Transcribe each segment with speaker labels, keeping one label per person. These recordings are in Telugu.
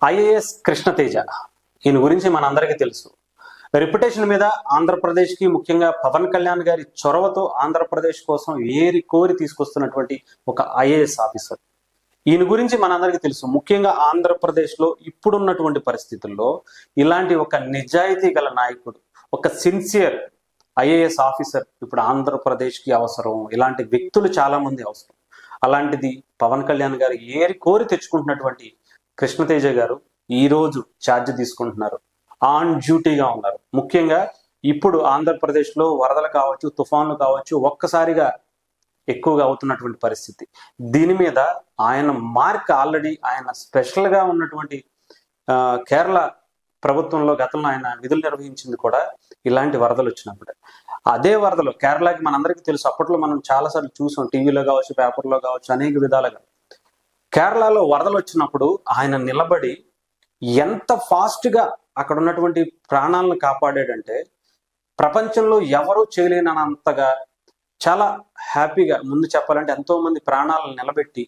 Speaker 1: ఐఏఎస్ కృష్ణతేజ ఈయన గురించి మనందరికీ తెలుసు. రెప్యుటేషన్ మీద ఆంధ్రప్రదేశ్కి ముఖ్యంగా పవన్ కళ్యాణ్ గారి చొరవతో ఆంధ్రప్రదేశ్ కోసం ఏరి కోరి తీసుకొస్తున్నటువంటి ఒక ఐఏఎస్ ఆఫీసర్. ఈయన గురించి మనందరికీ తెలుసు. ముఖ్యంగా ఆంధ్రప్రదేశ్లో ఇప్పుడున్నటువంటి పరిస్థితుల్లో ఇలాంటి ఒక నిజాయితీ గల నాయకుడు, ఒక సిన్సియర్ ఐఏఎస్ ఆఫీసర్ ఇప్పుడు ఆంధ్రప్రదేశ్కి అవసరం. ఇలాంటి వ్యక్తులు చాలా మంది అవసరం. అలాంటిది పవన్ కళ్యాణ్ గారు ఏరి కోరి తెచ్చుకుంటున్నటువంటి కృష్ణతేజ గారు ఈ రోజు ఛార్జ్ తీసుకుంటున్నారు. ఆన్ డ్యూటీగా ఉన్నారు. ముఖ్యంగా ఇప్పుడు ఆంధ్రప్రదేశ్లో వరదలు కావచ్చు, తుఫాన్లు కావచ్చు, ఒక్కసారిగా ఎక్కువగా అవుతున్నటువంటి పరిస్థితి. దీని మీద ఆయన మార్క్ ఆల్రెడీ ఆయన స్పెషల్గా ఉన్నటువంటి కేరళ ప్రభుత్వంలో గతంలో ఆయన విధులు నిర్వహించింది కూడా ఇలాంటి వరదలు వచ్చినప్పుడు. అదే వరదలు కేరళకి మనందరికీ తెలుసు. అప్పట్లో మనం చాలాసార్లు చూసాం, టీవీలో కావచ్చు, పేపర్లో కావచ్చు, అనేక విధాలుగా. కేరళలో వరదలు వచ్చినప్పుడు ఆయన నిలబడి ఎంత ఫాస్ట్గా అక్కడ ఉన్నటువంటి ప్రాణాలను కాపాడాడంటే ప్రపంచంలో ఎవరూ చేయలేనంతగా చాలా హ్యాపీగా, ముందు చెప్పాలంటే ఎంతో మంది ప్రాణాలను నిలబెట్టి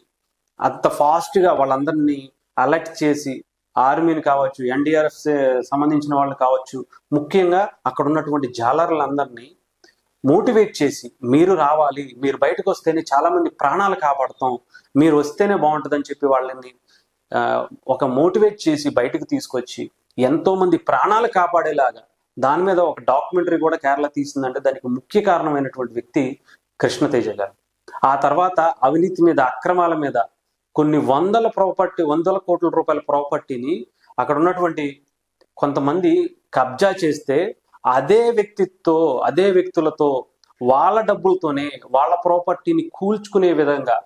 Speaker 1: అంత ఫాస్ట్గా వాళ్ళందరినీ అలర్ట్ చేసి, ఆర్మీని కావచ్చు, ఎన్డీఆర్ఎఫ్ సంబంధించిన వాళ్ళు కావచ్చు, ముఖ్యంగా అక్కడ ఉన్నటువంటి జాలర్లందరినీ మోటివేట్ చేసి, మీరు రావాలి, మీరు బయటకు వస్తేనే చాలా మంది ప్రాణాలు కాపాడుతాం, మీరు వస్తేనే బాగుంటుందని చెప్పి వాళ్ళని ఒక మోటివేట్ చేసి బయటకు తీసుకొచ్చి ఎంతో మంది ప్రాణాలు కాపాడేలాగా దాని మీద ఒక డాక్యుమెంటరీ కూడా కేరళ తీసిందంటే దానికి ముఖ్య కారణమైనటువంటి వ్యక్తి కృష్ణతేజ గారు. ఆ తర్వాత అవినీతి మీద, అక్రమాల మీద కొన్ని వందల కోట్ల రూపాయల ప్రాపర్టీని అక్కడ ఉన్నటువంటి కొంతమంది కబ్జా చేస్తే అదే వ్యక్తులతో వాళ్ళ డబ్బులతోనే వాళ్ళ ప్రాపర్టీని కూల్చుకునే విధంగా,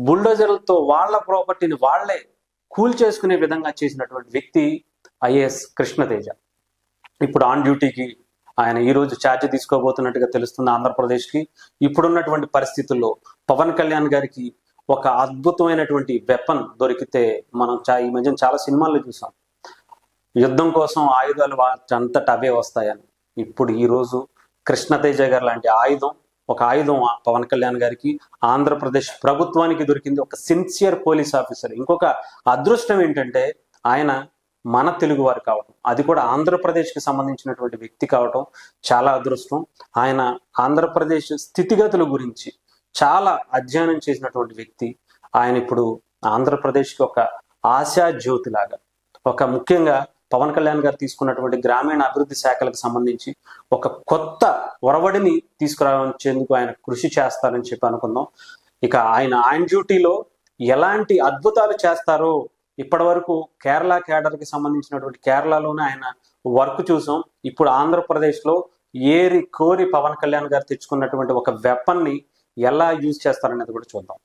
Speaker 1: బుల్డోజర్లతో వాళ్ళ ప్రాపర్టీని వాళ్ళే కూల్చేసుకునే విధంగా చేసినటువంటి వ్యక్తి ఐఏఎస్ కృష్ణతేజ. ఇప్పుడు ఆన్ డ్యూటీకి ఆయన ఈరోజు ఛార్జ్ తీసుకోబోతున్నట్టుగా తెలుస్తుంది ఆంధ్రప్రదేశ్కి. ఇప్పుడున్నటువంటి పరిస్థితుల్లో పవన్ కళ్యాణ్ గారికి ఒక అద్భుతమైనటువంటి వెపన్ దొరికితే, మనం ఈ మధ్యన చాలా సినిమాల్లో చూసాం, యుద్ధం కోసం ఆయుధాలు అంతటా అవే వస్తాయని. ఇప్పుడు ఈరోజు కృష్ణతేజ గారు లాంటి ఒక ఆయుధం పవన్ కళ్యాణ్ గారికి, ఆంధ్రప్రదేశ్ ప్రభుత్వానికి దొరికింది. ఒక సిన్సియర్ పోలీస్ ఆఫీసర్. ఇంకొక అదృష్టం ఏంటంటే ఆయన మన తెలుగువారు కావటం, అది కూడా ఆంధ్రప్రదేశ్కి సంబంధించినటువంటి వ్యక్తి కావటం చాలా అదృష్టం. ఆయన ఆంధ్రప్రదేశ్ స్థితిగతుల గురించి చాలా అధ్యయనం చేసినటువంటి వ్యక్తి. ఆయన ఇప్పుడు ఆంధ్రప్రదేశ్కి ఒక ఆశా జ్యోతిలాగా, ఒక ముఖ్యంగా పవన్ కళ్యాణ్ గారు తీసుకున్నటువంటి గ్రామీణ అభివృద్ధి శాఖలకు సంబంధించి ఒక కొత్త ఒరవడిని తీసుకురావచ్చేందుకు ఆయన కృషి చేస్తారని చెప్పి అనుకుందాం. ఇక ఆయన ఆన్ డ్యూటీలో ఎలాంటి అద్భుతాలు చేస్తారో ఇప్పటి వరకు కేరళ కేడర్కి సంబంధించినటువంటి కేరళలోనే ఆయన వర్క్ చూసాం. ఇప్పుడు ఆంధ్రప్రదేశ్లో ఏరి కోరి పవన్ కళ్యాణ్ గారు తెచ్చుకున్నటువంటి ఒక వెపన్ని ఎలా యూజ్ చేస్తారనేది కూడా చూద్దాం.